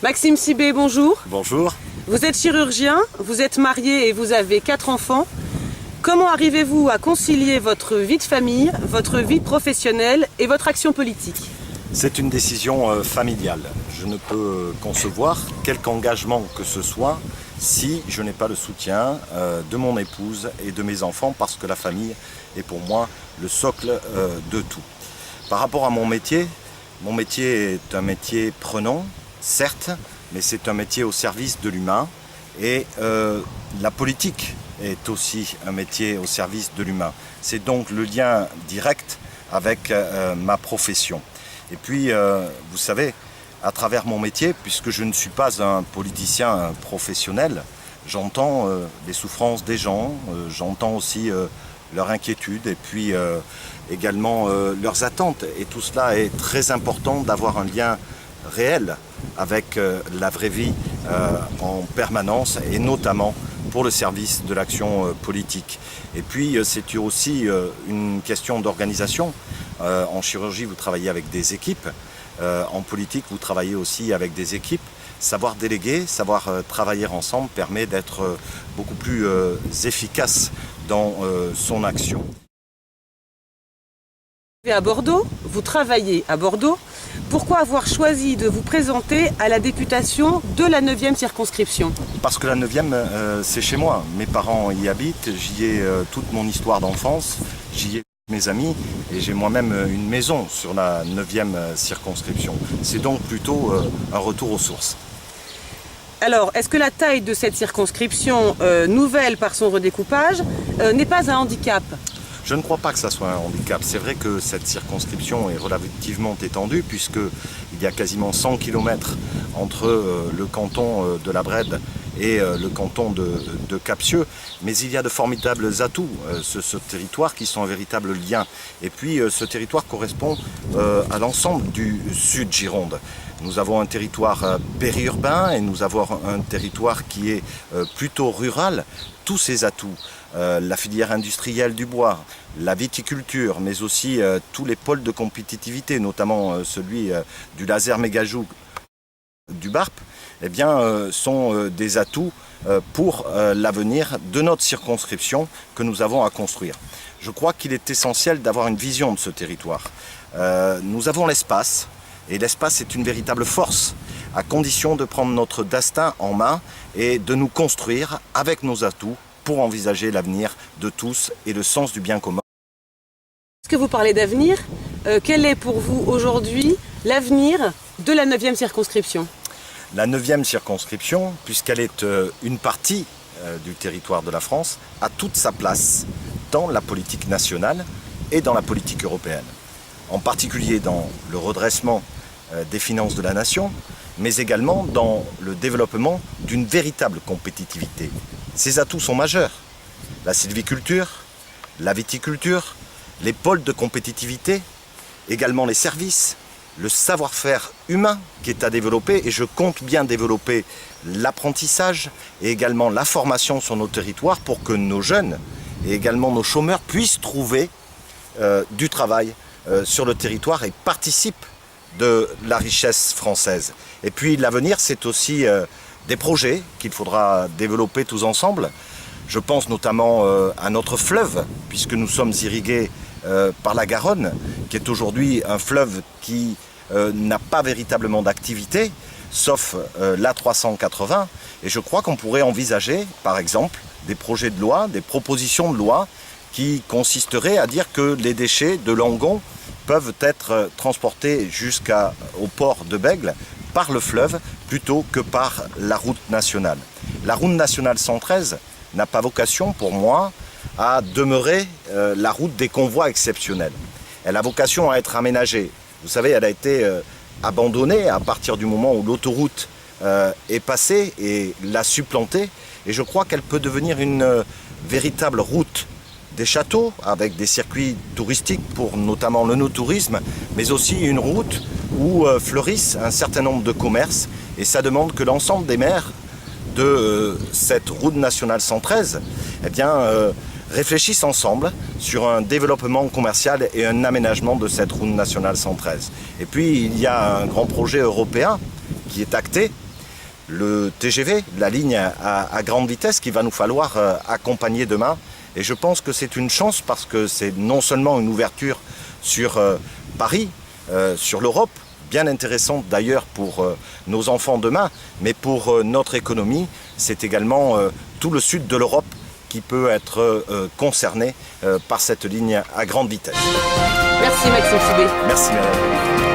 Maxime Sibé, bonjour. Bonjour. Vous êtes chirurgien, vous êtes marié et vous avez 4 enfants. Comment arrivez-vous à concilier votre vie de famille, votre vie professionnelle et votre action politique? C'est une décision familiale. Je ne peux concevoir quelque engagement que ce soit si je n'ai pas le soutien de mon épouse et de mes enfants, parce que la famille est pour moi le socle de tout. Par rapport à mon métier est un métier prenant, certes, mais c'est un métier au service de l'humain. Et la politique est aussi un métier au service de l'humain. C'est donc le lien direct avec ma profession. Et puis, vous savez, à travers mon métier, puisque je ne suis pas un politicien professionnel, j'entends les souffrances des gens, j'entends aussi leurs inquiétudes et puis également leurs attentes. Et tout cela est très important d'avoir un lien réel avec la vraie vie en permanence, et notamment pour le service de l'action politique. Et puis c'est aussi une question d'organisation. En chirurgie, vous travaillez avec des équipes. En politique, vous travaillez aussi avec des équipes. Savoir déléguer, savoir travailler ensemble permet d'être beaucoup plus efficace dans son action. Vous êtes à Bordeaux, vous travaillez à Bordeaux. Pourquoi avoir choisi de vous présenter à la députation de la 9e circonscription? Parce que la 9e, c'est chez moi. Mes parents y habitent, j'y ai toute mon histoire d'enfance, j'y ai mes amis, et j'ai moi-même une maison sur la 9e circonscription. C'est donc plutôt un retour aux sources. Alors, est-ce que la taille de cette circonscription, nouvelle par son redécoupage, n'est pas un handicap? Je ne crois pas que ça soit un handicap. C'est vrai que cette circonscription est relativement étendue, puisqu'il y a quasiment 100 km entre le canton de la Brède et le canton de Captieux. Mais il y a de formidables atouts, ce territoire, qui sont un véritable lien. Et puis ce territoire correspond à l'ensemble du sud Gironde. Nous avons un territoire périurbain et nous avons un territoire qui est plutôt rural. Tous ces atouts, la filière industrielle du bois, la viticulture, mais aussi tous les pôles de compétitivité, notamment celui du laser mégajoule du BARP, eh bien, sont des atouts pour l'avenir de notre circonscription que nous avons à construire. Je crois qu'il est essentiel d'avoir une vision de ce territoire. Nous avons l'espace, et l'espace est une véritable force, à condition de prendre notre destin en main et de nous construire avec nos atouts pour envisager l'avenir de tous et le sens du bien commun. Est-ce que vous parlez d'avenir? Quel est pour vous aujourd'hui l'avenir de la 9e circonscription? La 9e circonscription, puisqu'elle est une partie du territoire de la France, a toute sa place dans la politique nationale et dans la politique européenne. En particulier dans le redressement des finances de la nation, mais également dans le développement d'une véritable compétitivité. Ces atouts sont majeurs. La sylviculture, la viticulture, les pôles de compétitivité, également les services, le savoir-faire humain qui est à développer, et je compte bien développer l'apprentissage et également la formation sur nos territoires pour que nos jeunes et également nos chômeurs puissent trouver du travail sur le territoire et participent de la richesse française. Et puis l'avenir, c'est aussi des projets qu'il faudra développer tous ensemble. Je pense notamment à notre fleuve, puisque nous sommes irrigués par la Garonne, qui est aujourd'hui un fleuve qui n'a pas véritablement d'activité, sauf l'A380. Et je crois qu'on pourrait envisager, par exemple, des projets de loi, des propositions de loi qui consisteraient à dire que les déchets de Langon peuvent être transportés jusqu'au port de Bègles par le fleuve plutôt que par la route nationale. La route nationale 113 n'a pas vocation, pour moi, à demeurer la route des convois exceptionnels. Elle a vocation à être aménagée. Vous savez, elle a été abandonnée à partir du moment où l'autoroute est passée et l'a supplantée. Et je crois qu'elle peut devenir une véritable route des châteaux, avec des circuits touristiques pour notamment le no-tourisme, mais aussi une route où fleurissent un certain nombre de commerces. Et ça demande que l'ensemble des maires de cette route nationale 113 eh bien, réfléchissent ensemble sur un développement commercial et un aménagement de cette route nationale 113. Et puis il y a un grand projet européen qui est acté le TGV, la ligne à grande vitesse qu'il va nous falloir accompagner demain. Et je pense que c'est une chance parce que c'est non seulement une ouverture sur Paris, sur l'Europe, bien intéressante d'ailleurs pour nos enfants demain, mais pour notre économie, c'est également tout le sud de l'Europe qui peut être concerné par cette ligne à grande vitesse. Merci Maxime Soubé. Merci madame.